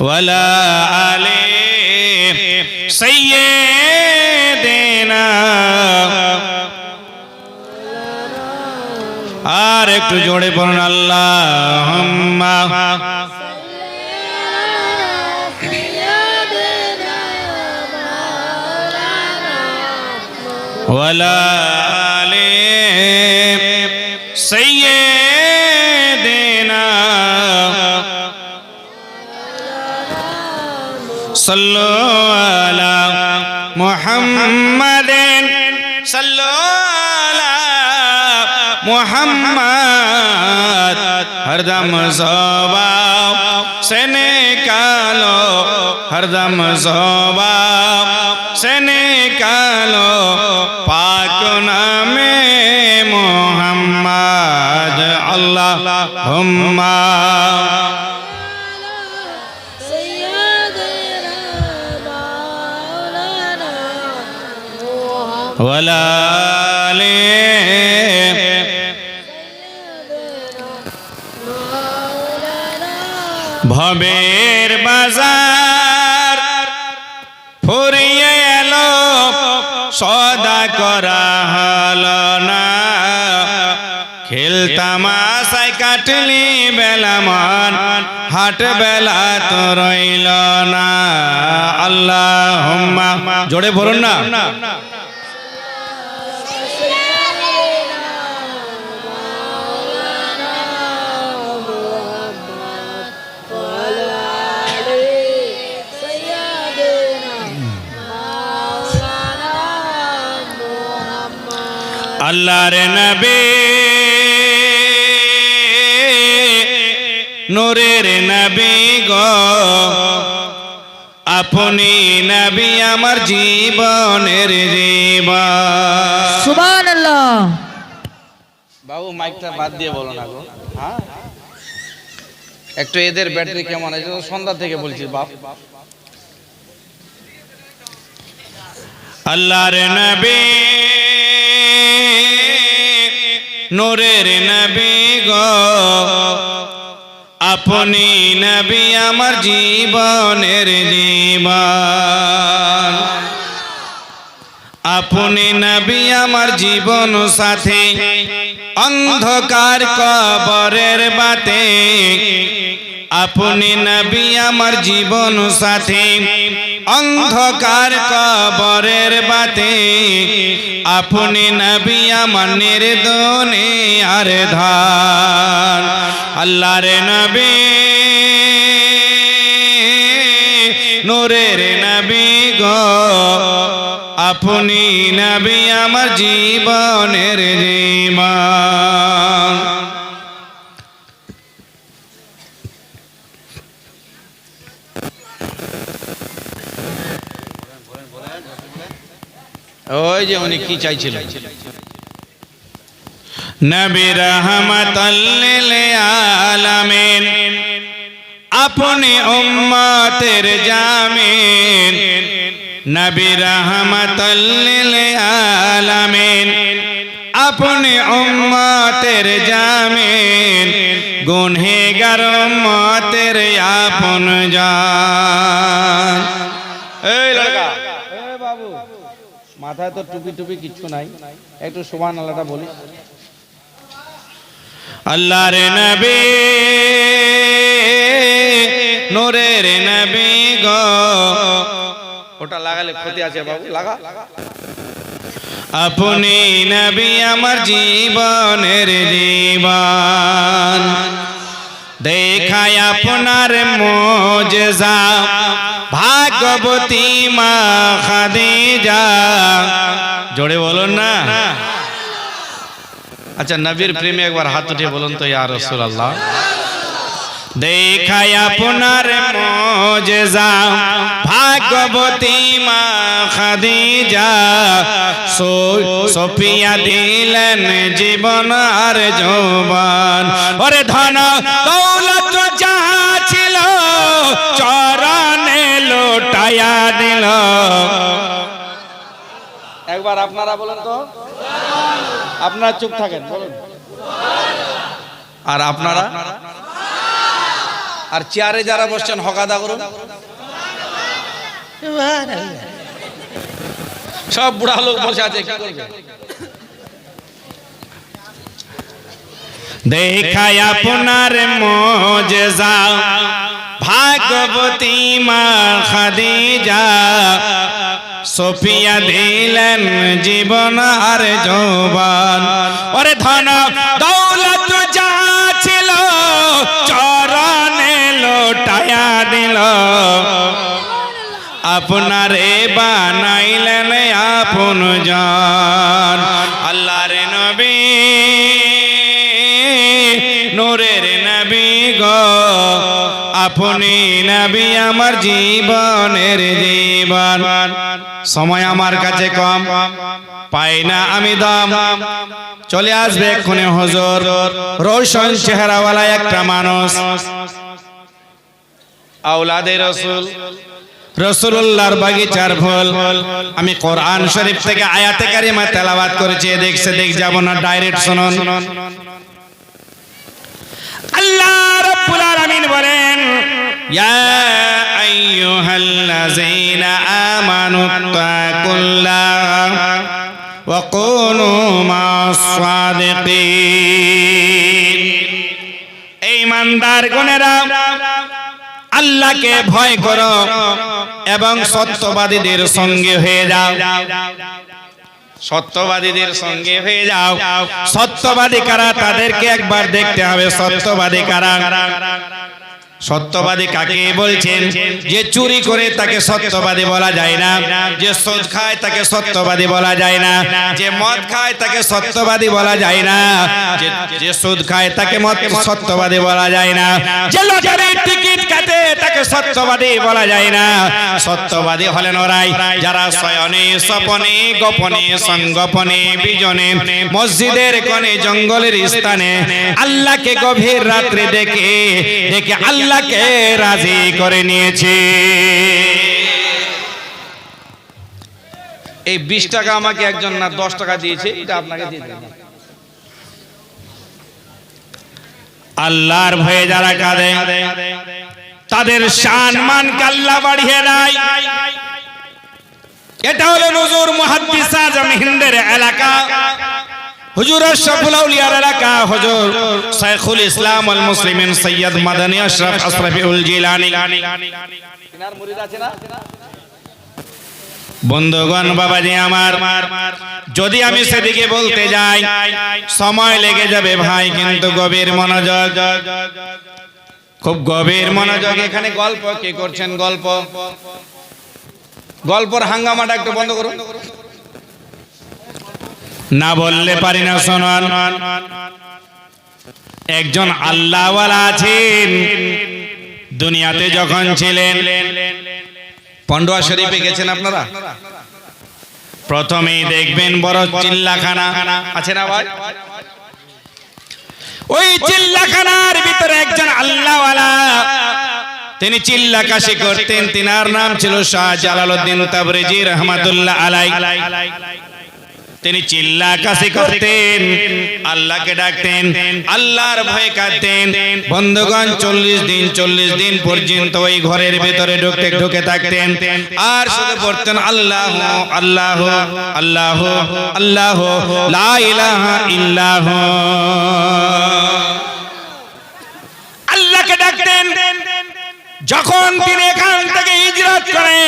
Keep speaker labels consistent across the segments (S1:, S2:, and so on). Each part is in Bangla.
S1: ওয়ালা আলে সাইয়্যিদিনা। আর একটু জোরে পড়ুন আল্লাহুম্মা ওয়ালা আলে সাইয়্যিদিনা সাল্লু আলা মুহাম্মাদিন সাল্লু আলা মুহাম্মদ। হরদম ज़बान से निकालो, हरदम ज़बान से निकालो पाक नामे मुहम्मद। अल्लाहुम्मा ওয়ালা আলে। ভবের বাজার ফুরিয়ে এলো, সদা করা হলো না। খেলতাম আশায় কাটলি বেলা মান, হাট বেলা তো রইল না। আল্লাহুম্মা জোরে বলুন না। আল্লাহর নবী নূরের নবী গো, আপনি নবী আমার জীবনের জীবন।
S2: সুবহানাল্লাহ।
S3: বাবু মাইকটা বাদ দিয়ে বলো না গো। হ্যাঁ একটু এদের ব্যাটারি কেমন আছে সন্ধ্যা থেকে বলছি বাপ।
S1: আল্লাহর নবী নূরের নবী গো, আপনি নবী আমার জীবনের জীবন। আপনি নবী আমার জীবন সাথী, অন্ধকার কবরের বাতে। আপনি নবী আমার জীবন সাথী, অন্ধকার কবরের বাতে। আপনি নবী আমার নির্দনে আর ধান। আল্লাহর নবী নূরের নবী গো, আপনি নবী আমার জীবনের জীবন।
S3: ওই যে উনি কি চাইছিলেন।
S1: নবী রহমাতাল লিল আলামিন, আপনি উম্মতের জামিন। নবী রহমাতাল লিল আলামিন, আপনি উম্মতের জামিন। গুনহেগার উম্মতের আপন জান।
S3: এই লড়কা, এই বাবু মাথায় তো টুপি টুপি কিচ্ছু নাই, একটু সুবহানাল্লাহটা বলি।
S1: আল্লাহর নবী নূরের নবী গো,
S3: ওটা লাগালে ক্ষতি আছে বাবু, লাগা।
S1: আপনি নবী আমার জীবনের জীবন। দেখায় আপনার মুজিজা ভাগবতী মা খাদিজা। জোরে বলুন না।
S3: আচ্ছা নবীর প্রেমে একবার হাত উঠিয়ে বলুন তো ইয়া রাসূলুল্লাহ।
S1: দেখায় আপনার মুজিজা ভাগবতী মা খাদিজা। সোফিয়া দিলেন জীবন আর যৌবন। ওরে ধন দৌলত যাহা ছিল চরণে লুটায়া দিল।
S3: একবার আপনারা বলুন তো। আপনারা চুপ থাকেন, বলুন। আর আপনারা আর চেয়ারে যারা বসছেন হকাদা করুন। সব বুড়া লোক বসে আছে, কি করবে?
S1: দেখাই আপনার মোজেজা ভাগবতী মা খাদিজা, সোফিয়া দিলেন জীবন আর যৌবন। ওরে ধন দৌলত যা ছিল চরণে লোটায়া দিল, আপনারে বানাইলেন আপন জন। আল্লাহর নবী নূরের নবী গো, আপনি নবী আমার জীবনের জীবন। সময় আমার কাছে কম, পাই না আমি দম, চলে আসবে এক্ষুনি হুজুর। রোশন চেহারাওয়ালা একটা মানুষ, আওলাদে রাসূল, রাসূলুল্লাহর বাগিচার ফুল। আমি কোরআন শরীফ থেকে আয়াতে কারিমা তেলাওয়াত করেছি, দেখছে দেখ যাব না, ডাইরেক্ট শুনুন। আল্লাহ রাব্বুল আলামিন বলেন, ইয়া আইয়ুহাল্লাযীনা আমানু তাকুল্লাহ ওয়া কুনু মা'আস সাদিকিন। এই ইমানদার গণেরা, আল্লাহকে ভয় করো এবং সত্যবাদীদের সঙ্গে হয়ে যাও। সত্যবাদীদের সঙ্গে হয়ে যাও। সত্যবাদী কারা, তাদেরকে একবার দেখতে হবে সত্যবাদী কারা। সত্যবাদী কাকে বলছেন? যে চুরি করে তাকে সত্যবাদী বলা যায় না, যে সুদ খায় তাকে সত্যবাদী বলা যায় না, যে মদ খায় তাকে সত্যবাদী বলা যায় না, যে সুদ খায় তাকে সত্যবাদী বলা যায় না, যে লটারির টিকিট কাটে তাকে সত্যবাদী বলা যায় না। সত্যবাদী হলেন ওরাই যারা শয়নে স্বপনে গোপনে সংগোপনে বিজনে মসজিদের কোণে জঙ্গলের স্থানে আল্লাহকে গভীর রাত্রে ডেকে ডেকে আল্লাহকে রাজি করে নিয়েছে।
S3: এই 20 টাকা আমাকে একজন না 10 টাকা দিয়েছে, এটা আপনাকে দিয়ে দেব।
S1: আল্লাহর ভয়ে যারা কাঁদে তাদের সম্মান আল্লাহ বাড়িয়ে দেয়। এটা হলো হুজুর মুহাদ্দিস আজম হিন্দের এলাকা, হুজুর আশরাফুল আউলিয়ার এলাকা, হুজুর শাইখুল ইসলাম ওয়াল মুসলিমিন সৈয়দ মাদানী আশরাফ আসরাফিউল জিলানী।
S3: কিনার মুরিদ আছে না?
S1: বন্ধুগণ, বাবাজি আমার, যদি আমি সেদিকে বলতে যাই সময় লেগে যাবে ভাই, কিন্তু গভীর মনোযোগ, খুব গভীর মনোযোগ।
S3: এখানে গল্প কে করছেন? গল্পর হাঙ্গামাটা একটু বন্ধ করুন।
S1: না বললে পারি না, শুনুন। একজন আল্লাহওয়ালা আছেন, দুনিয়াতে যখন ছিলেন,
S3: পান্ডুয়া শরীফে গেছেন আপনারা?
S1: প্রথমেই দেখবেন বড় চিল্লাখানা
S3: আছে না ভাই?
S1: ওই চিল্লাখানার ভিতরে একজন আল্লাহওয়ালা, তিনি চিল্লাকাশি করতেন। তিনার নাম ছিল শাহ জালালউদ্দিন তাবরিজি রহমাতুল্লাহ আলাই। তিনি চিল্লাকাশি করতেন, আল্লাহকে ডাকতেন, আল্লাহর ভয়ে কাঁদতেন। বন্ধুগণ, 40 দিন পর্যন্ত ওই ঘরের ভিতরে ঢুকে থাকতেন আর শুধু পড়তেন আল্লাহ আল্লাহ আল্লাহ আল্লাহ লা ইলাহা ইল্লাহ। আল্লাহকে ডাকতেন। যখন তিনি এখান থেকে হিজরত করে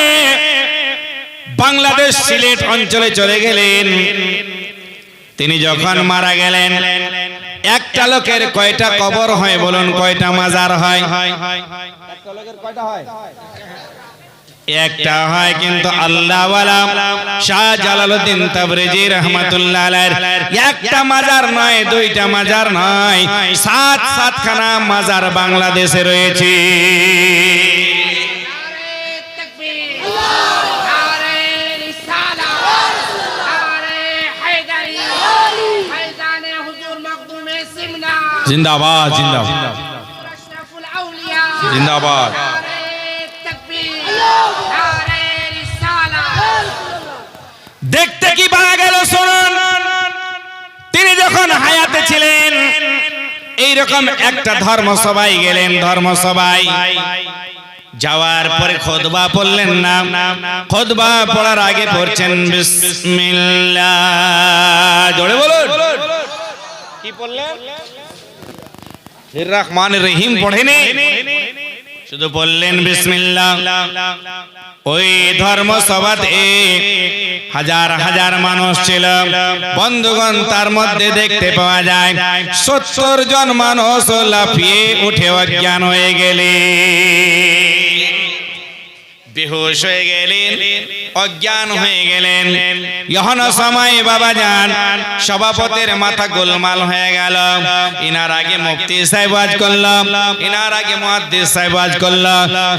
S1: বাংলাদেশ সিলেট অঞ্চলে চলে গেলেন, তিনি যখন মারা গেলেন, একটা লোকের কয়টা কবর হয় বলুন? কয়টা মাজার হয়?
S3: একটা লোকের কয়টা হয়?
S1: একটা হয়, কিন্তু আল্লাহওয়ালা শাহ জালালউদ্দিন তাবরিজি রহমাতুল্লাহ আলাইহির একটা মাজার নয়, দুইটা মাজার নয়, 7 খানা মাজার বাংলাদেশে রয়েছে। जिंदाबाद जिंदाबाद जिंदाबाद। দেখতে কি পাওয়া গেল? শুনুন, তিনি যখন হায়াতে ছিলেন এই এইরকম একটা ধর্মসভায় গেলেন, ধর্মসভায় যাওয়ার পরে খুতবা পড়লেন না, খুতবা পড়ার আগে পড়ছেন বিসমিল্লাহ, জোরে বলুন। কি পড়লেন? ফির রহমানির রহিম পড়েনি, শুধু বললেন বিসমিল্লাহ। ওই ধর্মসভাতে হাজার হাজার মানুষ ছিল বন্ধুগণ, তার মধ্যে দেখতে পাওয়া যায় 70 জন মানুষ লাফিয়ে উঠে অজ্ঞান হয়ে গেলেন, বেহুশ হয়ে গেলেন, অজ্ঞান হয়ে গেলেন। যখন সময় বাবা যান সভাপতির মাথা গোলমাল হয়ে গেল। ইনার আগে মুফতি সাহেব ওয়াজ করলো, ইনার আগে মুহাদ্দিস সাহেব ওয়াজ করলো,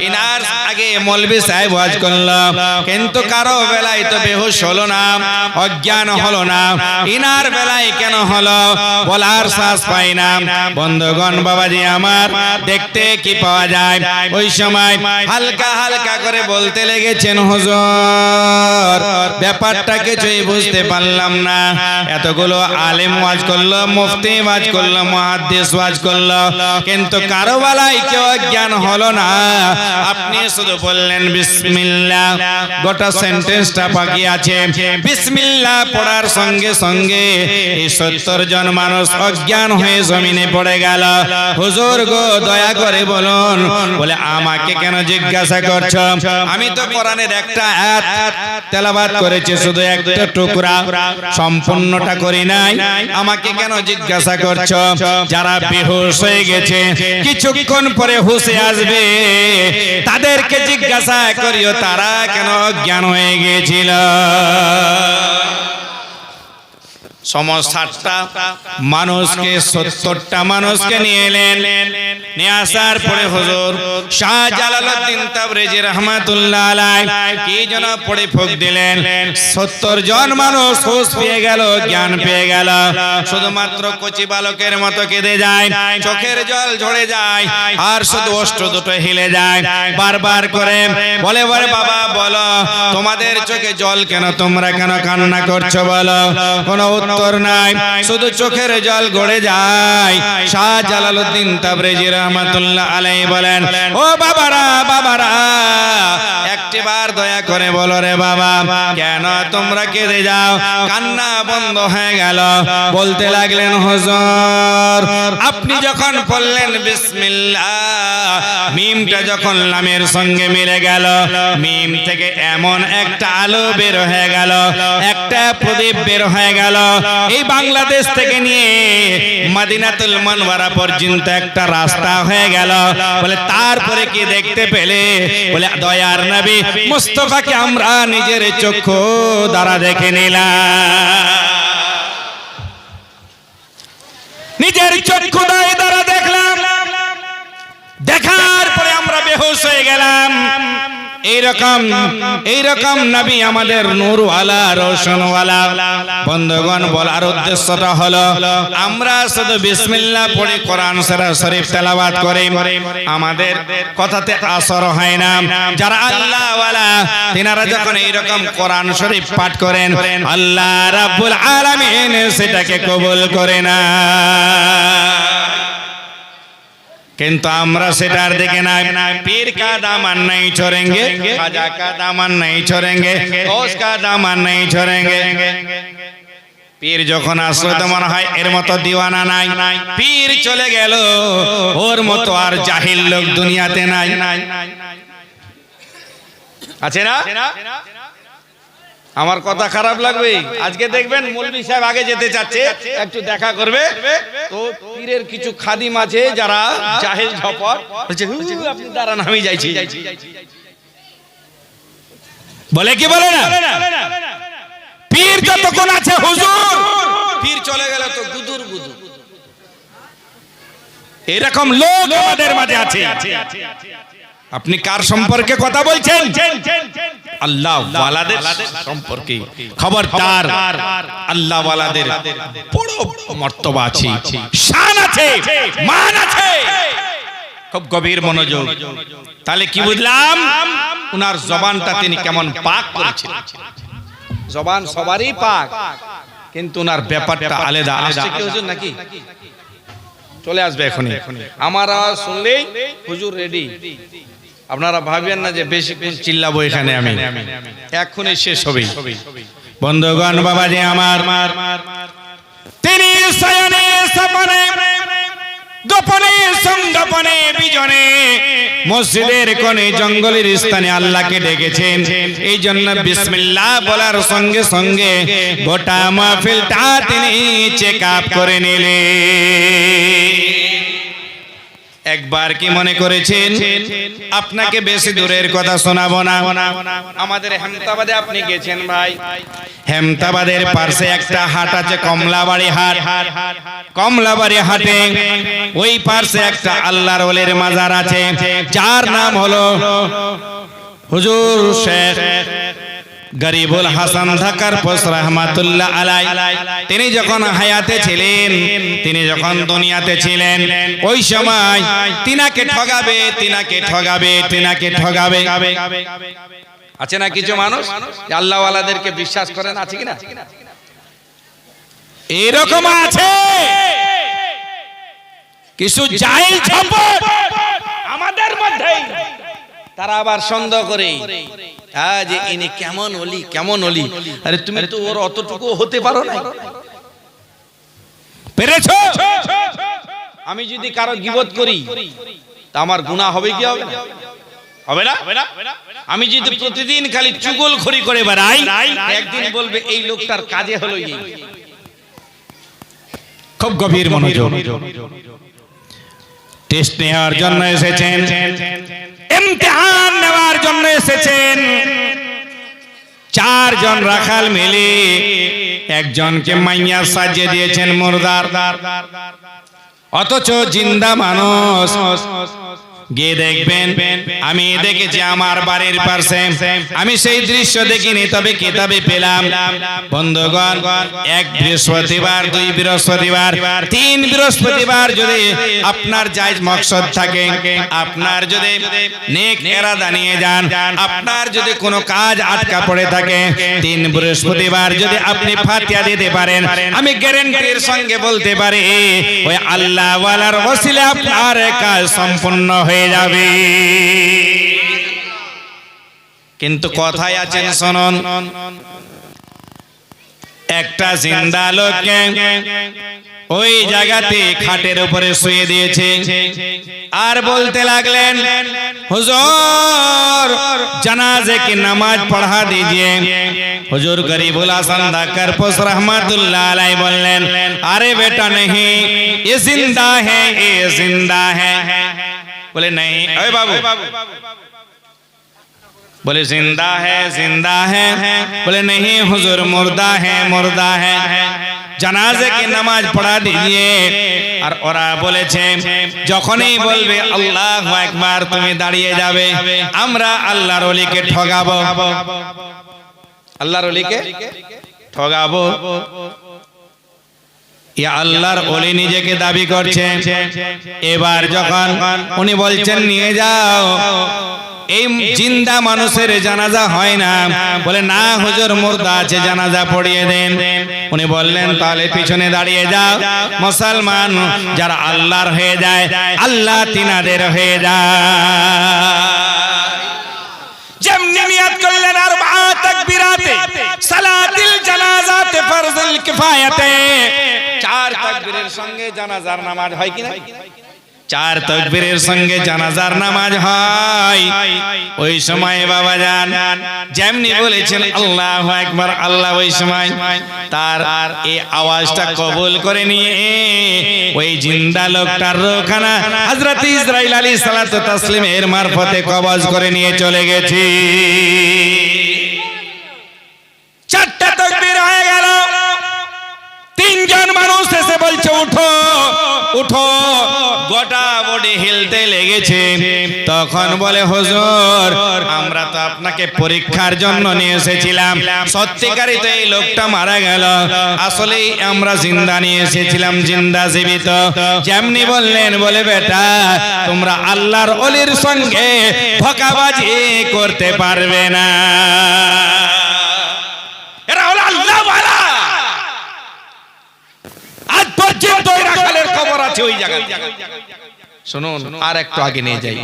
S1: ইনার আগে মৌলভী সাহেব ওয়াজ করলো, কিন্তু কারো বেলায় তো বেহুশ হলো না, অজ্ঞান হলো না। ইনার বেলায় কেন হলো বলার শ্বাস পাই না। বন্ধুগণ বাবাজি আমার, দেখতে কি পাওয়া যায়, ওই সময় হালকা হালকা করে বলতে লেগেছেন, হুজুর ব্যাপারটা কিছুই বুঝতে পারলাম না। এতগুলো আলেম ওয়াজ করলো, মুফতি ওয়াজ করলো, মুহাদ্দিস ওয়াজ করলো, কিন্তু কারো বেলায় কেউ জ্ঞান হলো না। আপনি শুধু বললেন বিসমিল্লাহ, গোটা সেন্টেন্সটা বাকি আছে। বিসমিল্লাহ পড়ার সঙ্গে সঙ্গে এই 70 জন মানুষ অজ্ঞান হয়ে জমিনে পড়ে গেল। হুজুর গো দয়া করে বলুন, বলে আমাকে কেন জিজ্ঞাসা করছো? আমি তো কোরআনের একটা আয়াত তেলাওয়াত করেছি, শুধু একটা টুকরা, সম্পূর্ণটা করি নাই, আমাকে কেন জিজ্ঞাসা করছো? যারা বেহুশ হয়ে গেছে কিছুক্ষণ পরে হুঁশে আসবে, তাদেরকে জিজ্ঞাসা করিও তারা কেন অজ্ঞান হয়ে গিয়েছিল। সমস্যাটা মানুষকে 70টা মানুষকে নিয়ে এলেন, নিয়ে আসার পরে হুজুর শাহ জালালউদ্দিন তাবরেজি রহমাতুল্লাহ আলাইহি কি যেন পড়ে ফুঁক দিলেন। 70 জন মানুষ হুঁশ পেয়ে গেল, জ্ঞান পেয়ে গেল। শুধুমাত্র কচি বালকের মতো কেঁদে যায়, চোখের জল ঝরে যায়, আর শুধু ওষ্ঠ দুটো হিলে যায়। বারবার করে বলে, বলে বাবা বলো তোমাদের চোখে জল কেন, তোমরা কেন কান্না করছো বলো? কোনো উত্তর নাই, শুধু চোখের জল গড়ে যায়। শাহ জালালউদ্দিন তাবরেজি রহমাতুল্লাহ আলাইহি বলেন, ও বাবারা বাবারা, একটিবার দয়া করে বলো রে বাবা, কেন তোমরা কেঁদে যাও? কান্না বন্ধ হয়ে গেল। বলতে লাগলেন, হুজুর আপনি যখন বললেন বিসমিল্লাহ, মিমটা যখন লামের সঙ্গে মিলে গেল, মিম থেকে এমন একটা আলো বের হয়ে গেল, একটা প্রদীপ বের হয়ে গেল। এই বাংলাদেশ থেকে নিয়ে মদিনাতুল মুনওয়ারা পর্যন্ত একটা রাস্তা হয়ে গেল। বলে তারপরে কি দেখতে পেলে? বলে দয়ার নবী মুস্তাফাকে আমরা নিজের চক্ষু দ্বারা দেখে নিলাম, নিজের চক্ষু দ্বারা দেখলাম। দেখার পরে আমরা বেহুশ হয়ে গেলাম। এইরকম নবী আমাদের নূরওয়ালা, রোশনওয়ালা। বন্ধুগণ বলার উদ্দেশ্যটা হলো, আমরা শুধু বিসমিল্লাহ পড়ে কোরআন শরীফ তেলাওয়াত করি, আমাদের কথাতে আসর হয় না। যারা আল্লাহওয়ালা তিনারা যখন এইরকম কোরআন শরীফ পাঠ করেন, আল্লাহ রাব্বুল আলামিন সেটাকে কবুল করে না। কিন্তু আমরা সেটার দিকে নাই। পীর কা দামান নাই छोड़ेंगे, খাজা কা দামান নাই छोड़ेंगे, গৌস কা দামান নাই छोड़ेंगे। পীর যখন আসলো তো মনে হয় এর মতো দিওয়ানা নাই। পীর চলে গেল, ওর মতো আর জাহিল লোক দুনিয়াতে নাই। আছে না? আমার কথা খারাপ লাগবে? আজকে দেখবেন মৌলভী সাহেব আগে যেতে চাচ্ছে, একটু দেখা করবে, তো পীরের কিছু খাদিম আছে যারা জাহেল ঝপট বলছে, আপনি দাঁড়ান আমি যাইছি। বলে কি বলে না? পীর যতক্ষণ আছে হুজুর, পীর চলে গেল তো গুদুর গুদুর। এরকম লোক আমাদের মাঝে আছে। আপনি কার সম্পর্কে কথা বলছেন? আল্লাহ ওয়ালাদের সম্পর্কে। খবরদার, আল্লাহ ওয়ালাদের বড় মর্তবা আছে, শান আছে, মান আছে। খুব গভীর মনোযোগ। তাহলে কি বুঝলাম? উনার জবানটা তিনি কেমন পাক করেছেন। জবান সবারই পাক, কিন্তু উনার ব্যাপারটা আলাদা। আসছে কি হুজুর নাকি?
S3: চলে আসবে এখনই। আমার আওয়াজ শুনলেই হুজুর রেডি। আপনারা ভাববেন না যে বেশিক্ষণ চিল্লাবো এখানে আমি, এক্ষুনি শেষ হবে।
S1: বন্ধুগণ বাবাজি আমার, তিনি শয়নে স্বপনে গোপনে সংগোপনে বিজনে মসজিদের কোণে জঙ্গলের স্থানে আল্লাহকে ডেকেছেন। এই জন্য বিসমিল্লাহ বলার সঙ্গে সঙ্গে গোটা মাহফিলটা তিনি চেক আপ করে নিলেন। একবার কি মনে করেছেন আপনাকে বেশি দূরের কথা শোনাবো না?
S3: আমাদের হেমতাবাদে আপনি গেছেন ভাই,
S1: হেমতাবাদের পাশে একটা হাট আছে, কমলাবাড়ি হাট। কমলাবাড়ি হাটে ওই পাশে একটা আল্লাহর ওলির মাজার আছে, যার নাম হলো হুজুর শেখ গরিবুল হাসান ধাকারপোশ রহমাতুল্লাহ আলাই। তিনি যখন হায়াতে ছিলেন, তিনি যখন দুনিয়াতে ছিলেন, ওই সময় তিনাকে ঠগাবে, তিনাকে ঠগাবে, তিনাকে ঠগাবে।
S3: আছে না কিছু মানুষ আল্লাহওয়ালাদেরকে বিশ্বাস করেন, আছে কিনা?
S1: এরকম আছে কিছু জাহিল ঝম্পট
S3: আমাদের মধ্যেই, তারা আবার সন্দেহ করে যে ইনি কেমন ওলি, কেমন ওলি। আরে তুমি তো ওর অতটুকু হতে পারো না,
S1: পেরেছো?
S3: আমি যদি কারো গীবত করি তা আমার গুনাহ হবে কি হবে না? হবে না? আমি যদি প্রতিদিন খালি চুগলখড়ি করে বেড়াই, একদিন বলবে এই লোকটার কাজে হলো এই।
S1: খুব গভীর মনোযোগ। টেস্ট নেওয়ার জন্য এসেছেন, ইমতিহান নেওয়ার জন্য এসেছেন। চারজন রাখাল মিলে একজনকে মাইয়া সাজিয়ে দিয়েছেন মুর্দার, অথচ জিন্দা মানুষ। গিয়ে দেখবেন, আমি দেখেছি আমার বাড়ির পাশে, আমি সেই দৃশ্য দেখিনি, তবে কিতাবে পেলাম। বন্ধুগণ, এক বৃহস্পতিবার, দুই বৃহস্পতিবার, তিন বৃহস্পতিবার যদি আপনার জায়েজ মকসদ থাকে, আপনার যদি নেক ইরাদা নিয়ে যান, আপনার যদি কোনো কাজ আটকা পড়ে থাকে, তিন বৃহস্পতিবার যদি আপনি ফাতিহা দিতে পারেন, আমি গ্যারান্টির সঙ্গে বলতে পারি ওই আল্লাহ ওয়ালার ওসিলা আপনার কাজ সম্পূর্ণ হয়ে যাবে। কিন্তু কথায় আছেন শুনুন, একটা জিন্দা লোককে ওই জায়গাতে খাটের উপরে শুয়ে দিয়েছে, আর বলতে লাগলেন, হুজুর জানাজে की नमाज पढ़ा दीजिए। হুজুর গরিবুল হাসান ধাকারপোশ রহমাতুল্লাহ আলাই বললেন, আরে বেটা नहीं, ये जिंदा है, ये जिंदा है। बोले नहीं, अरे बाबू, बोले जिंदा है, जिंदा है। बोले नहीं हुजूर, मुर्दा है, मुर्दा है। জানাজে কি নামাজ পড়া দিজিয়ে। আর ওরা বলেছে, যখনই বলবে আল্লাহু আকবার, তুমি দাঁড়িয়ে যাবে, আমরা আল্লাহর ওলিকে ঠগাবো, আল্লাহর ওলিকে ঠগাবো। ইয়া আল্লাহর ওলি নিজেকে দাবি করছে। এবার যখন উনি বলছেন নিয়ে যাও, এই জিন্দা মানুষের জানাজা হয় না। বলে না হুজুর, মুর্দা আছে, জানাজা পড়িয়ে দেন। উনি বললেন তাহলে পিছনে দাঁড়িয়ে যাও। মুসলমান যারা আল্লাহর হয়ে যায়, আল্লাহ তিনাদের হয়ে যায়। যেমনি নিয়াত করলেন আরবা তাকবীরাতে সালাতুল জানাজাতে ফরজুল কিফায়াতে, চার তাকবীরের সঙ্গে জানাজার নামাজ হয় কিনা? চার তাকবীরের সঙ্গে জানাজার নামাজ হয়। ওই সময় বাবা জান যেমনি বলেছেন আল্লাহু আকবার, আল্লাহ ওই সময় তার এই আওয়াজটা কবুল করে নিয়ে ওই জিন্দা লোকটার রূহখানা হযরত ইসরাইল আলাইহিস সালাতু তাসলিমের মারফতে কবজ করে নিয়ে চলে গেছে। চারটা তাকবীর হয়ে গেল। তিনজন মানুষ এসে বলছে উঠো, উঠো। গোটা বডি হিলতে লেগেছে। তখন বলে হুজুর, আমরা তো আপনাকে পরীক্ষার জন্য নিয়ে এসেছিলাম, সত্যিকারই তো এই লোকটা মারা গেল, আসলেই আমরা জিন্দা নিয়ে এসেছিলাম, জিন্দা জীবিত। যেমনি বললেন, বলে বেটা তোমরা আল্লাহর ওলির সঙ্গে ধোঁকাবাজি করতে পারবে না, এরা হলো আল্লাহওয়ালা। আজ পর্যন্ত ওই রাখালের খবর আছে ওই জায়গায়।
S3: শুনুন আর একটু আগে নিয়ে যাই।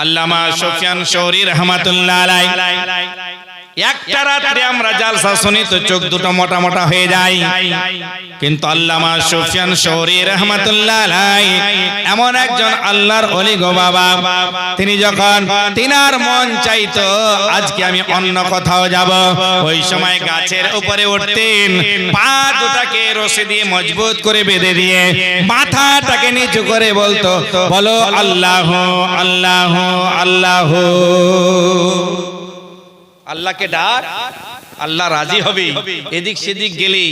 S3: আল্লামা সুফিয়ান সৌরি রহমাতুল্লাহ আলাইহি একটা রাত্রে আমরা জালসা শুনি তো চোখ দুটো মোটা মোটা হয়ে যায়, কিন্তু আল্লামা সুফিয়ান সৌরি রহমাতুল্লাহ আলাইহি এমন একজন আল্লাহর ওলি গো বাবা, তিনি যখন তিনার মন চাইতো আজকে আমি অন্য কোথাও যাব, ওই সময় গাছের উপরে উঠতেন, পা দুটাকে রশি দিয়ে মজবুত করে বেঁধে দিয়ে মাথাটাকে নিচু করে বলতো, বলো আল্লাহ আল্লাহ আল্লাহ। আল্লাহকে ডাক, আল্লাহ রাজি হবে। এদিক সেদিক গেলে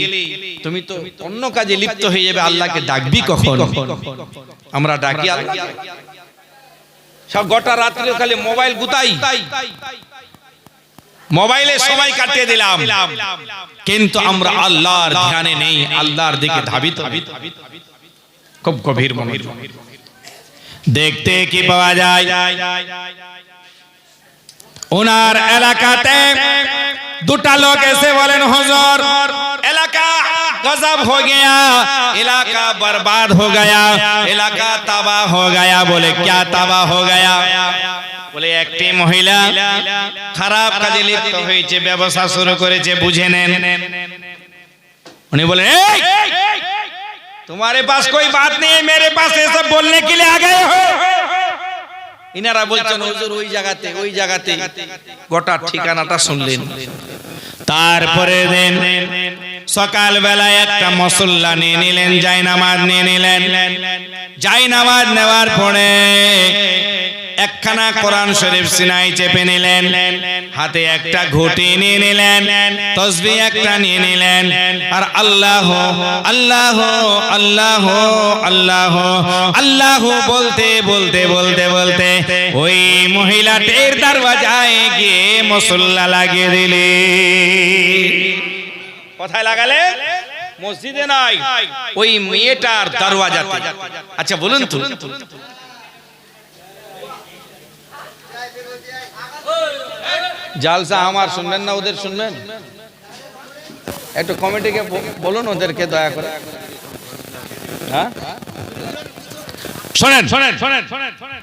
S3: তুমি তো অন্য কাজে লিপ্ত হয়ে যাবে, আল্লাহকে ডাকবি কখন? আমরা ডাকি আল্লাহ সব গোটা রাত্রে খালি মোবাইল গুতাই, মোবাইলে সময় কাটিয়ে দিলাম, কিন্তু আমরা আল্লাহর ধ্যানে নেই, আল্লাহর দিকে ধাবিত। খুব গভীর মনের দেখতে কি পাওয়া যায়, ওনার এলাকাতে দুটা লোক এসে বলেন, হুজুর এলাকা गजब हो गया, इलाका बर्बाद हो गया, इलाका तबाह हो गया। बोले क्या तबाह हो गया? बोले একটি মহিলা খারাপ কাজে লিপ্ত হয়েছে, ব্যবসা শুরু করেছে, বুঝে নেন। উনি বলে तुम्हारे पास कोई बात नहीं है, मेरे पास ये सब बोलने के लिए आ गए हो। ইনারা বলছেন হুজুর ওই জায়গাতে, গোটা ঠিকানাটা শুনলেন। তারপরে দিন সকাল বেলায় একটা মুসল্লা নিয়ে নিলেন, জায়নামাজ নিয়ে নিলেন। জায়নামাজ নেওয়ার পরে একখানা কোরআন শরীফ সিনায় চেপে নিলেন, হাতে একটা ঘুঁটি নিয়ে নিলেন, তাসবিহ একটা নিয়ে নিলেন, আর আল্লাহ আল্লাহ আল্লাহ আল্লাহ আল্লাহ বলতে বলতে বলতে বলতে ওই মহিলাটির দরওয়াজায় গিয়ে মুসল্লা লাগিয়ে দিলে। কোথায় লাগালে? মসজিদে নয়, ওই মেয়েটার দরওয়াজাতে। আচ্ছা বলুন তো, জালসা আমার শুনবেন না ওদের শুনবেন? একটু কমিটিকে বলুন ওদেরকে দয়া করে। হ্যাঁ শোনেন শোনেন শোনেন শোনেন শোনেন,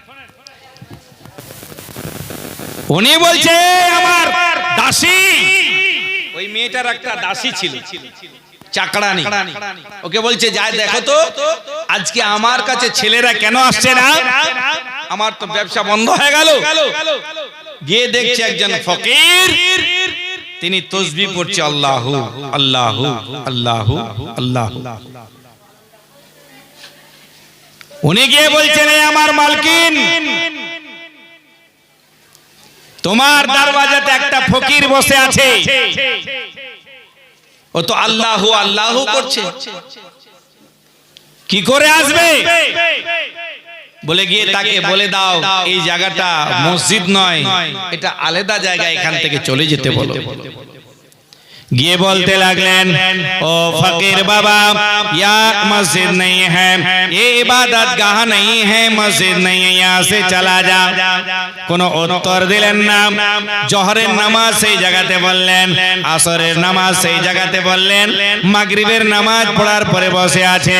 S3: উনি বলছে আমার দাসী, ওই মেয়েটার একটা দাসী ছিল, চাকরানি। ওকে বলছে যাই দেখো তো আজকে আমার কাছে ছেলেরা কেন আসছে না, আমার তো ব্যবসা বন্ধ হয়ে গেল। গিয়ে দেখছে একজন ফকির, তিনি তাসবিহ পড়ছে আল্লাহু আল্লাহু আল্লাহু আল্লাহু। উনি গিয়ে বলছেন আমার মালকিন, তোমার দরওয়াজাতে একটা ফকির বসে আছে, ও তো আল্লাহু আল্লাহু করছে, কি করে আসবে? বলে গিয়ে তাকে বলে দাও এই জায়গাটা মসজিদ নয়, এটা আলাদা জায়গা, এখান থেকে চলে যেতে বলো। গিয়ে বলতে লাগলেন ও ফকির বাবা, ইয়া মসজিদ नहीं है, ये इबादत गाह नहीं है, मस्जिद नहीं है, यहाँ से चला जा। কোনো উত্তর দিলেন না। জোহরের নামাজ সেই জায়গাতে বললেন, আসরের নামাজ সেই জায়গাতে বললেন, মাগরিবের নামাজ পড়ার পরে বসে আছে।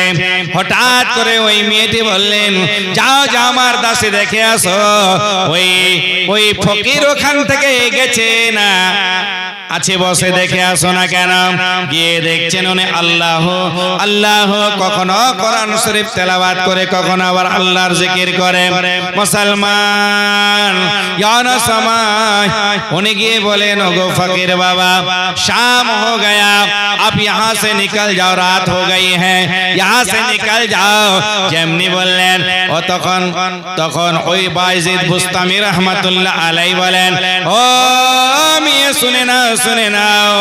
S3: হঠাৎ করে ওই মেয়েটি বললেন যাও যাও আমার দাসী দেখে আসো, ওই ফকির ওখান থেকে গেছে না, আছে বসে দেখে আসো না কেন? গিয়ে দেখছেন উনি আল্লাহ আল্লাহ, কখনো কোরআন শরীফ তেলাওয়াত করে, কখনো আবার আল্লাহর জিকির করে। মুসলমান ইয়ানা समय उन्हें गए बोले नो फकीर बाबा शाम हो गया, आप यहाँ से निकल जाओ, रात हो गई है, यहाँ से निकल जाओ। जेमनी बोलें ओ तखन ओई बायजीद बुस्तामी रहमतुल्लाह अलैहि बोलें ओ मिये শুনে নাও,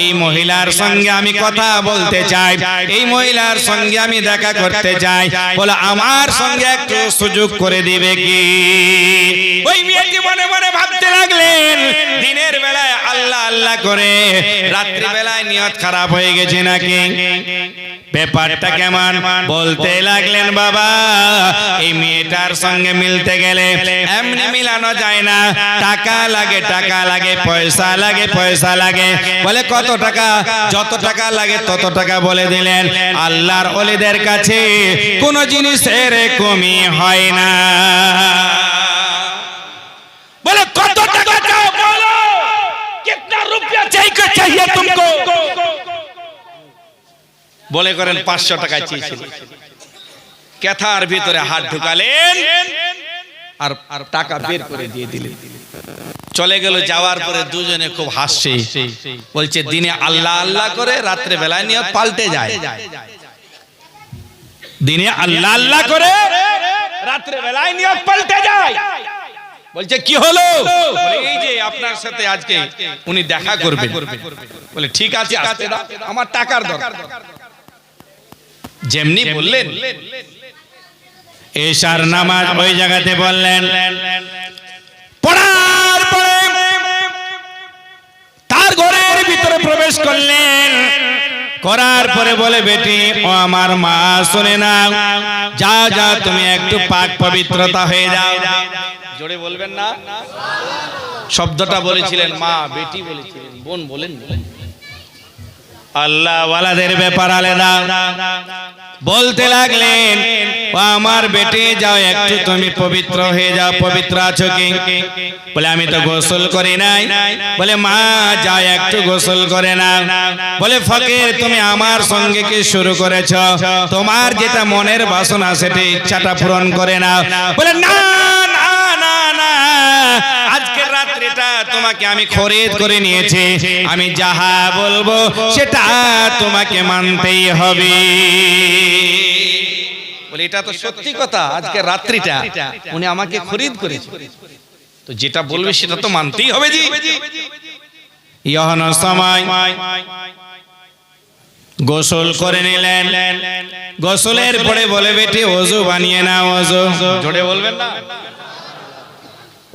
S3: এই মহিলার সঙ্গে আমি কথা বলতে চাই, এই মহিলার সঙ্গে আমি দেখা করতে চাই, বলে আমার সঙ্গে একটু সুযোগ করে দিবে কি? ওই মেয়েটি মনে মনে ভাবতে লাগলেন দিনের বেলায় আল্লাহ আল্লাহ করে রাত্রি বেলায় নিয়ত খারাপ হয়ে গেছে নাকি?
S1: ব্যাপারটা কেমন? বলতে লাগলেন বাবা এই মেয়েটার সঙ্গে মিলতে গেলে এমনি মিলানো যায় না, টাকা লাগে, টাকা লাগে, পয়সা লাগে, পয়সা লাগে। বলে কত টাকা? যত টাকা লাগে তত টাকা বলে দিলেন। আল্লাহর ওলিদের কাছে কোন জিনিসের কমি হয় না। বলে কত টাকা চাও বলো, কিতনা রুপয়া চাইয়ে তুমকো? বলে করেন 500 টাকা চেয়েছিল। কেথার ভিতরে হাত ঢুকালেন আর টাকা বের করে দিয়ে দিলেন। চলে গেল। যাওয়ার পরে দুজনে খুব হাসছে, বলছে দিনে আল্লাহ আল্লাহ করে রাত্রে বেলায় নিয়ত পাল্টে যায়। দিনে আল্লাহ আল্লাহ করে রাত্রে বেলায় নিয়ত পাল্টে যায়। বলছে কি হলো? বলে এই যে আপনার সাথে আজকে উনি দেখা করবেন। বলে ঠিক আছে আসতে দাও, আমার টাকার দরকার। যেমনি বললেন এশার নামাজ ওই জায়গাতে বললেন, পড়ার পরে তার ঘরের ভিতরে প্রবেশ করলেন। করার পরে বলে বেটি ও আমার মা শুনে না, যা যা তুমি একটু পাক পবিত্রতা হয়ে যাও। জোরে বলবেন না? শব্দটা বলেছিলেন মা, বেটি বলেছিলেন, বোন বলেন। আল্লাহ ওয়ালাদের ব্যাপার আলাদা। বলতে লাগলেন ও আমার বেটি যাও একটু তুমি পবিত্র হয়ে যাও, পবিত্র আছো কি? বলে আমি তো গোসল করি নাই। বলে মা যাও একটু গোসল করে না। বলে ফকির তুমি আমার সঙ্গে কি শুরু করেছ? তোমার যেটা মনের বাসনা সেটা ইচ্ছাটা পূরণ করে নাও। বলে না না না না, আজকের রাত্রিটা তোমাকে আমি খরিদ করে নিয়েছি, আমি যাহা বলবো সেটা তোমাকে মানতেই হবে। বলে এটা তো সত্যি কথা, আজকে রাত্রিটা উনি আমাকে খরিদ করেছে, তো যেটা বলবে সেটা তো মানতেই হবে জি। ইহন সময় গোসল করে নিলেন। গোসলের পরে বলে বেটি ওযু বানিয়ে নাও। ওযু জোরে বলবেন না?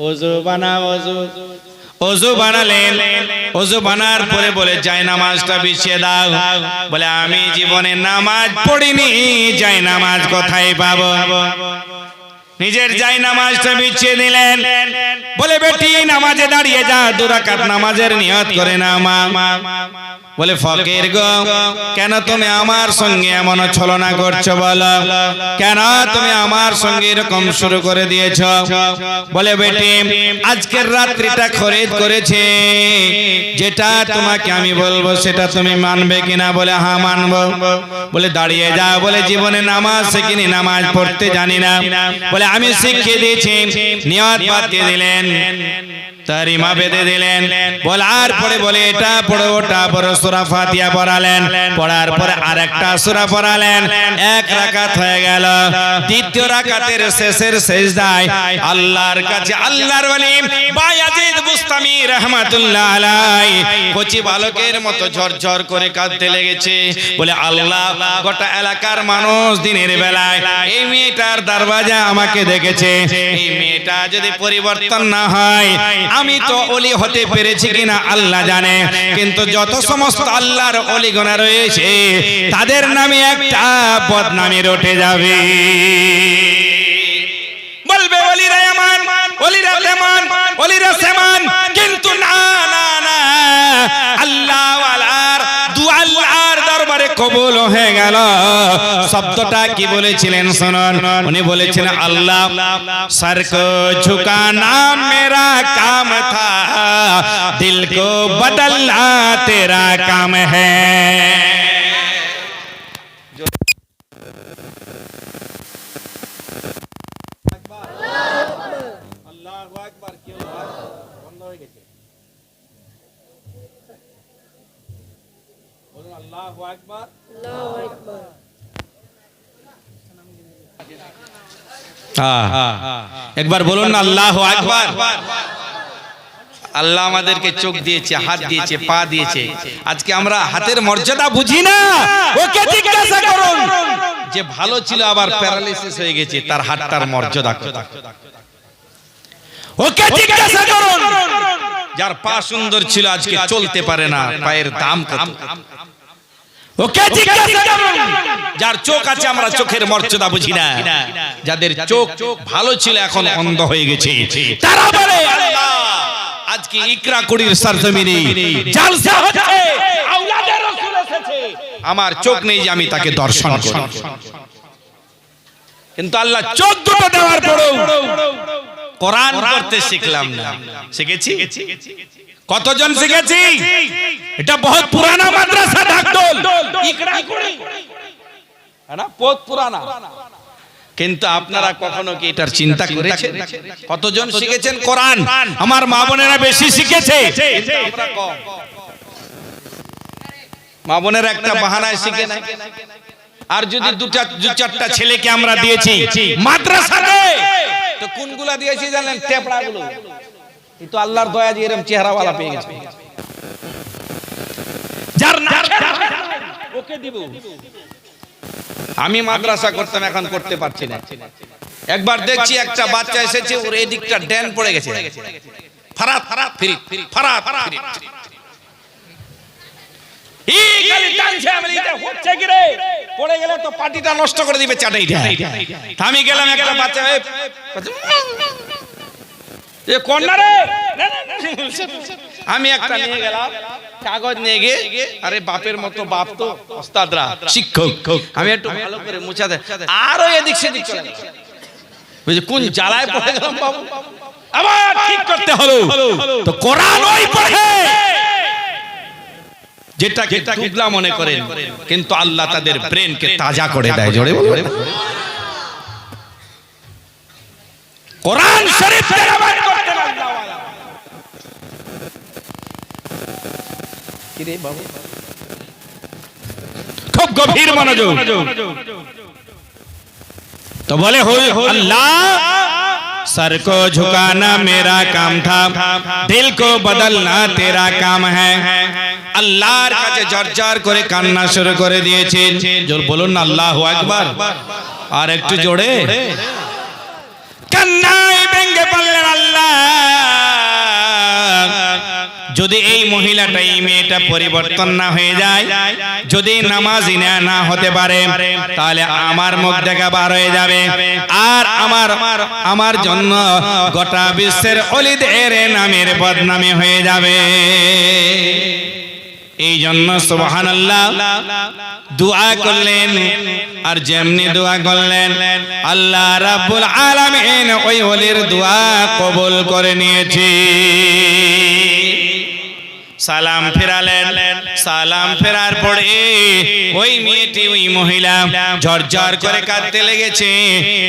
S1: ওযু বানাও, ওযু। ওযু বানালেন। ওযু বানার পরে বলে যাই নামাজটা বিছিয়ে দাও। বলে আমি জীবনে নামাজ পড়িনি, যাই নামাজ কোথায় পাবো? নিজের যাই নামাজটা বিছিয়ে দিলেন। বলে বেটি নামাজে দাঁড়িয়ে যা, 2 রাকাত নামাজের নিয়ত করে না মা। বলে ফকির গো কেন তুমি আমার সঙ্গে এমন ছলনা করছো? বলো কেন তুমি আমার সঙ্গে এরকম শুরু করে দিয়েছো? বলে বেটি আজকের রাত্রিটা খরিদ করেছে, যেটা তোমাকে আমি বলবো সেটা তুমি মানবে কিনা? বলে হ্যাঁ মানবো। বলে দাঁড়িয়ে যাও। বলে জীবনে নামাজ শিখিনি, নামাজ পড়তে জানি না। বলে আমি শিখিয়ে দিয়েছি। নিয়ত বাঁধিয়ে দিলেন, তারিমা বেঁধে দিলেন। বলার পরে বলে এটা পড়ো ওটা পড়ো, সূরা ফাতিহা পড়ালেন। পড়ার পরে আরেকটা সূরা পড়ালেন। 1 রাকাত হয়ে গেল। দ্বিতীয় রাকাতের শেষের সিজদায় আল্লাহর কাছে আল্লাহর ওলি বায়াজিদ বুস্তামি রাহমাতুল্লাহ আলাইহি কচি বালকের মতো ঝরঝর করে কাঁদতে লেগেছে। বলে আল্লাহ গোটা এলাকার মানুষ দিনের বেলায় এই মেয়েটার দরওয়াজা আমাকে দেখেছে, এই মেয়েটা যদি পরিবর্তন না হয় আমি তো ওলি হতে পেরেছি কিনা আল্লাহ জানে। কিন্তু যত সমস্ত আল্লাহর ওলিগণ রয়েছে তাদের নামে একটা বদনামি রটে যাবে। বলবে ওলিরা এমন, ওলিরা তেমন, ওলিরা সেমন। কিন্তু না না না, আল্লাহ ওয়ালার দুআ আল্লাহর দরবারে কবুল হয়ে গেল। শব্দটা কি বলেছিলেন শুনুন। উনি বলেছিলেন আল্লাহ সর কো ঝুকানা মেরা কাম থা, দিল কো বদলনা তেরা কাম হ্যায়। একবার বলুন না আল্লাহু আকবার। আল্লাহ আমাদেরকে চোখ দিয়েছে, হাত দিয়েছে, পা দিয়েছে। আজকে আমরা হাতের মর্যাদা বুঝি না। ওকে জিজ্ঞাসা করুন যে ভালো ছিল আবার প্যারালাইসিস হয়ে গেছে, তার হাতটার মর্যাদা কত? ওকে জিজ্ঞাসা করুন যার পা সুন্দর ছিল আজকে চলতে পারে না, পায়ের দাম কত?
S3: ওকে জিজ্ঞাসা করুন যার চোখ আছে আমরা চোখের মর্যাদা বুঝি না, যাদের চোখ ভালো ছিল এখন অন্ধ হয়ে গেছে, তারা বলে আল্লাহ আজকে ইকরা কুড়ির সরজমিনে জালসা হচ্ছে, আওলাদে রাসূল এসেছে, আমার চোখ নেই যে আমি তাকে দর্শন করি। কিন্তু আল্লাহ চোখ দুটো দেওয়ার পরেও কোরআন পড়তে শিখলাম না। শিখেছি? কতজন শিখেছি? এটা বহুত পুরানা মাদ্রাসা ঢাকঢোল ইকরা কুড়ি, না বহুত পুরানা। কিন্তু আপনারা কখনো কি এটার চিন্তা করেছেন কতজন শিখেছেন কোরআন? আমার মা বোনেরা বেশি শিখেছে, আমরা কম। মা বোনেরা একটা বাহানায় শিখে নাই। আর যদি দু চারটা ছেলেকে আমরা দিয়েছি মাদ্রাসাতে, তো কোনগুলা দিয়েছি জানেন? টেপড়াগুলো। এই তো আল্লাহর দয়া দিয়ে এরকম চেহারাওয়ালা পেয়ে গেছে, যার না ওকে দিব। আমি মাদ্রাসা করতাম, এখন করতে পারছি না। একবার দেখছি একটা বাচ্চা এসেছে, ওর এই দিকটা ড্যান পড়ে গেছে, ফারাত ফারাত ফিরিত ফারাত ফিরিত, এই খালি টানছে। আমি এটা হচ্ছে কি রে, পড়ে গেলে তো পাটিটা নষ্ট করে দিবে চাটাইটা। আমি গেলাম, একটা বাচ্চা এ কোন রে, আমি একটা নিয়ে গেলাম কাগজ নিয়ে গিয়ে, আরে বাপের মতো বাপ তো ওস্তাদরা শিক্ষক, আমি একটু ভালো করে মুছা দে, আরো এদিক সেদিক চলে বুঝে কোন জ্বালায় পড়ে গেলাম বাবু, আবার ঠিক করতে হলো। তো কোরআন ওই পড়ে যেটাকে তুবলা মনে করেন, কিন্তু আল্লাহ তাদের ব্রেনকে তাজা করে দেয়। জোরে বলে কোরআন শরীফ তেলাওয়াত করতেন আল্লাহ ওয়ালা। কি রে বাবু, খুব গভীর মনোযোগ। तो बोले हो अल्लाह सर को झुकाना मेरा काम था, दिल को बदलना तेरा काम है। আল্লাহর কাছে জর্জর করে কান্না শুরু করে দিয়েছেন। জোর বলুন না আল্লাহু আকবার, আর একটু জোরে কান্নায় ভেঙে পড়লেন আল্লাহ। যদি এই মহিলাটা, এই মেয়েটা পরিবর্তন না হয়ে যায়, যদি নামাজি না হতে পারে, তাহলে আমার মুখ দেখা বার হয়ে যাবে, আর আমার জন্য গোটা বিশ্বের ওলিদের নামের বদনামি হয়ে যাবে। এই জন্য সুবহানাল্লাহ দোয়া করলেন, আর যেমনি দোয়া করলেন আল্লাহ রাব্বুল আলামিন ওই ওলির দোয়া কবুল করে নিয়েছে। সালাম ফেরালেন, সালাম ফেরার পরে ওই মেয়েটি, ওই মহিলা ঝরঝর করে কাঁদতে লেগেছে,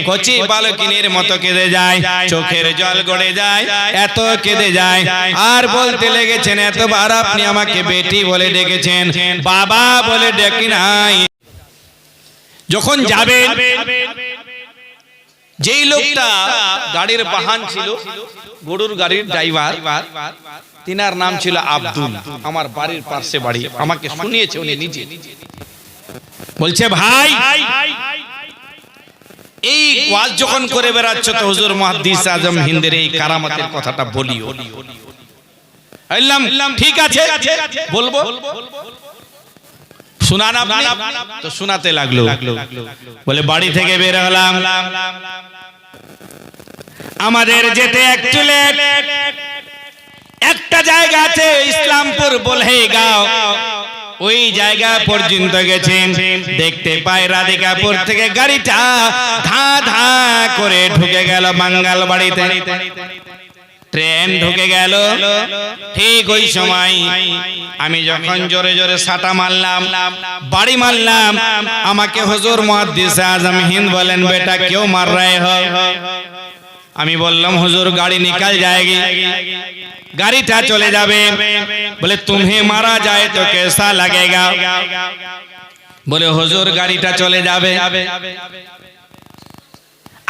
S3: কচি বালকিনীর মতো কেঁদে যায়, চোখের জল গড়ে যায়, এত কেঁদে যায়, আর বলতে লেগেছেন এতবার আপনি আমাকে বেটি বলে ডেকেছেন, বাবা বলে ডেকে নাই। যখন যাবেন, যেই লোকটা গাড়ির বাহন ছিল, গরুর গাড়ির ড্রাইভার, তিনার নাম ছিল আব্দুল, আমার বাড়ির পাশে বাড়ি, আমাকে শুনিয়েছে উনি নিজে। বলছে ভাই এই ওয়াজ যখন করে বেড়াচ্ছ, তো হুজুর মুহাদ্দিস আজম হিন্দের এই কারামাতের কথাটা বলিও। বললাম ঠিক আছে বলবো, শুনান আপনি? তো শোনাতে লাগলো। বলে বাড়ি থেকে বের হলাম, আমাদের যেতে একটু লেট, একটা জায়গা আছে ইসলামপুর বলে গাঁও, ওই জায়গা পর্যন্ত গেছেন, দেখতে পাই রাধিকাপুর থেকে গাড়িটা ধা ধা করে ঢুকে গেল বাঙ্গাল বাড়িতে। ট্রেন ঢুকে গেল, ঠিক ওই সময় আমি যখন জোরে জোরে সাটা মারলাম, বাড়ি মারলাম, আমাকে হুজুর মুহাদ্দিস আজম হিন্দ বলেন বেটা क्यों मार रहे हो? আমি বললাম হুজুর গাড়ি নিকাল जाएगी, গাড়িটা চলে যাবে। বলে तुम्हें मारा जाए तो कैसा लगेगा? বলে হুজুর গাড়িটা চলে যাবে।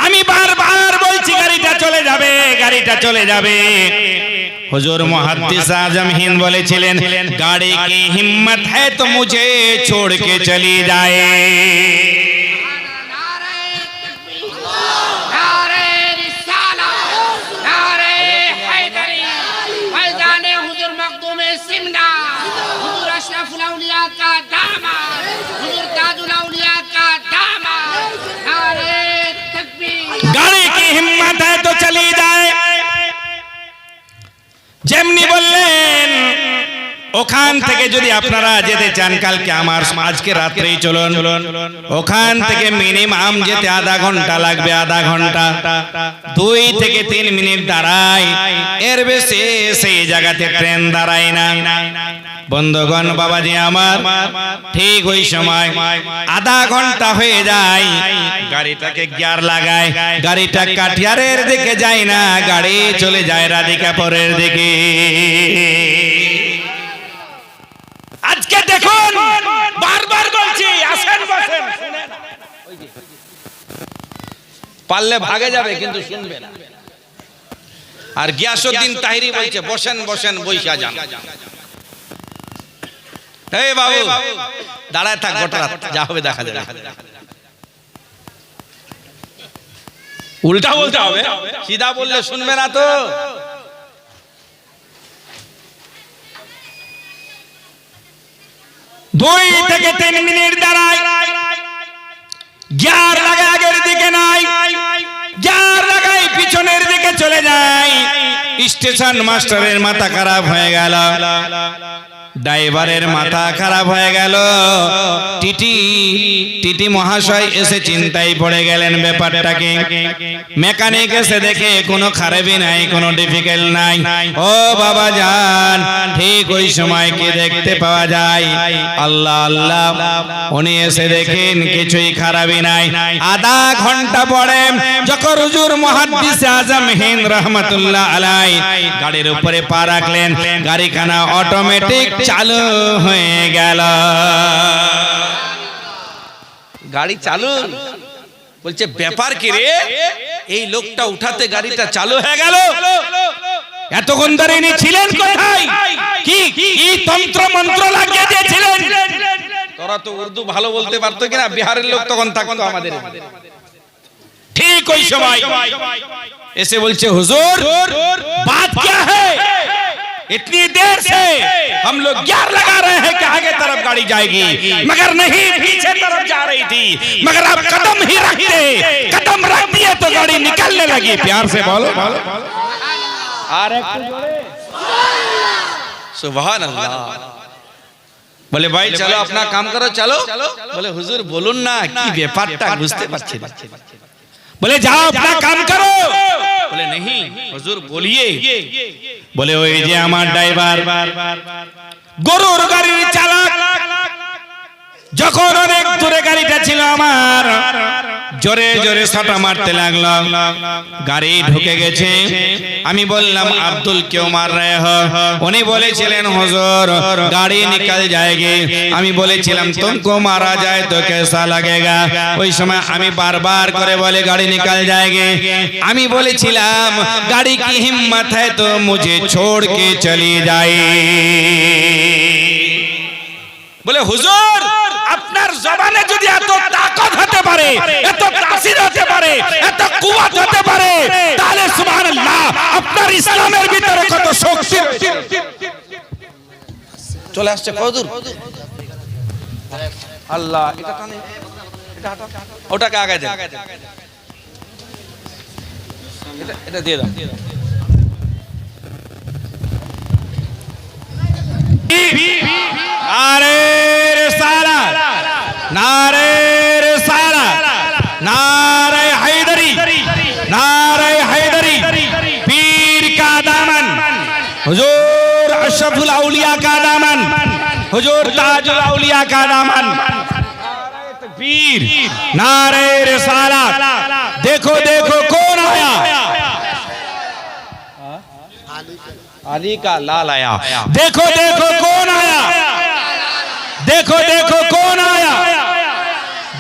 S3: আমি বারবার বলছি গাড়িটা চলে যাবে, গাড়িটা চলে যাবে। হুজুর মুহাদ্দিস আজম হিন্দ বলেছিলেন গাড়ি কি হিম্মত है तो मुझे छोड़ के चली जाए।
S2: हुजूर मखदूम सिमना, हुजूर अशरफुल औलिया का दामाद,
S1: যেমনি বললেন ওখান থেকে যদি আপনারা যেতে চান কালকে আমার আজকে রাত্রেই চলুন, ওখান থেকে মিনিমাম যেতে আধা ঘন্টা লাগবে, আধা ঘন্টা 2 থেকে 3 মিনিট দাঁড়ায়, এর বেশি সেই জায়গাতে ট্রেন দাঁড়ায় না। বন্ধুগণ বাবাজি আমার, ঠিক ওই সময় আধা ঘন্টা হয়ে যায়, গাড়িটাকে গিয়ার লাগায়, গাড়িটা কাঠিয়ারের দিকে যায় না, গাড়ি চলে যায় রাধিকাপুরের দিকে। আজকে দেখুন বারবার বলছি আসেন বসেন,
S3: পারলে ভাগে যাবে কিন্তু শুনবে না। আর গিয়াসউদ্দিন তাহিরি বলছে বসেন বসেন, বইসা যান। এই বাবু দাঁড়ায় থাক, গোটা রাত যা হবে দেখা যাবে। উল্টা বলতে হবে, সিধা বললে শুনবে না তো।
S1: দুই থেকে 3 মিনিট দাঁড়ায়, গিয়ার লাগায় আগের দিকে নাই, গিয়ার লাগায় পিছনের দিকে চলে যায়। স্টেশন মাস্টারের মাথা খারাপ হয়ে গেল, ড্রাইভারের মাথা খারাপ হয়ে গেল, টিটি মহাশয় এসে চিন্তায় পড়ে গেলেন ব্যাপারটাকে। মেকানিক এসে দেখে কোনো খারাপই নাই, কোনো ডিফিকাল্ট নাই। ও বাবা যান, ঠিক ওই সময় কি দেখতে পাওয়া যায়? আল্লাহ আল্লাহ, উনি এসে দেখেন কিছুই খারাপই নাই। আধা ঘন্টা পরে যখন হুজুর মুহাদ্দিস আজম হিন্দ রহমাতুল্লাহ আলাই গাড়ির উপরে পা রাখলেন, গাড়িখানা অটোমেটিক চালু হয়ে গেল।
S3: গাড়ি চালু বলছে ব্যাপার কি রে, এই লোকটা উঠাতে গাড়িটা চালু হয়ে গেল।
S1: এতক্ষণ ধরে ইনি ছিলেন কোথায়? কি কি তন্ত্র মন্ত্র লাগিয়ে দিয়েছিলেন?
S3: তোরা তো উর্দু ভালো বলতে পারতো কিনা, বিহারের লোক তখন থাকতো আমাদের।
S1: ঠিক ওই সময় এসে বলছে হুজুর बात क्या है, इतनी देर से हम लोग गियर लगा रहे हैं कि आगे तरफ गाड़ी जाएगी, मगर नहीं, पीछे तरफ जा रही थी, मगर आप कदम ही रखते, कदम रख दिए तो गाड़ी निकलने लगी। प्यार से बोलो
S3: আর একটু জোরে সুবহানাল্লাহ। বলে ভাই চলো अपना काम करो, चलो। বলে হুজুর বলুন না কি ব্যাপারটা, বুঝতে পারছি না।
S1: बोले जाओ अपना काम करो।
S3: बोले नहीं हुजूर बोलिए।
S1: बोले ওই যে আমার ড্রাইভার, গরুর গাড়ির চালক, যখন অনেক দূরে গাড়িটা ছিল আমার, জোরে জোরে সাটা মারতে লাগলো, গাড়ি ঢুকে গেছে। আমি বললাম আব্দুল क्यों मार रहे हो? উনি বলেছিলেন হুজুর গাড়ি निकल जाएगी। আমি বলেছিলাম तुमको मारा जाए तो कैसा लगेगा? ওই সময় আমি বারবার করে বলে গাড়ি निकल जाएगी। আমি বলেছিলাম गाड़ी की हिम्मत है तो मुझे छोड़ के चली जाए। বলে হুজুর আপনার জবানে যদি এত তাকত হতে পারে, এত তাসির হতে পারে, এত কুওয়াত হতে পারে, তাহলে সুবহানাল্লাহ আপনার ইসলামের ভিতরে কত শক্তি
S3: চলে আসছে। কদুর আল্লাহ, এটা টানে, এটা হাঁটা, ওটাকে আগে দে, এটা দিয়ে দাও।
S1: नारे रिसाला, नारे रिसाला, नारे हैदरी, नारे हैदरी, पीर का दामन, हुजूर अशरफुल औलिया का दामन, हुजूर ताजुल औलिया का दामन, पीर, नारे रिसाला। देखो देखो कौन आया?
S3: अली का लाल आया।
S1: देखो देखो कौन आया? देखो देखो कौन आया?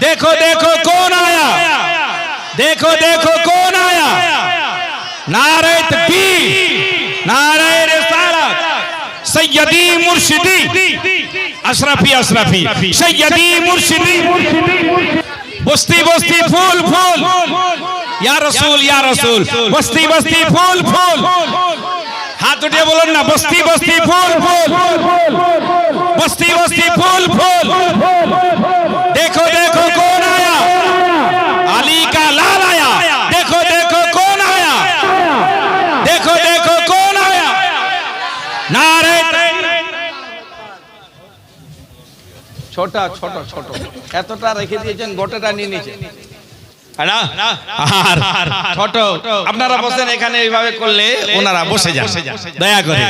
S1: देखो देखो कौन आया? देखो देखो कौन आया? नारे तकबीर, नारे रिसालत, सैयदी मुर्शिदी, अशरफी अशरफी, सैयदी मुर्शिदी, बस्ती बस्ती फूल फूल, या रसूल या रसूल, बस्ती बस्ती फूल फूल। हाथ उठे बोलो ना, बस्ती बस्ती फूल फूल, बस्ती बस्ती फूल फूल। देखो देखो कौन आया? अली का लाल आया। देखो देखो कौन आया? देखो देखो कौन आया?
S3: ছোট ছোট ছোট এতটা রেখে দিয়েছেন, গোটাটা নিয়ে নিয়েছেন না আর ছোট। আপনারা বসেন এখানে, এইভাবে করলে ওনারা বসে যান দয়া করে।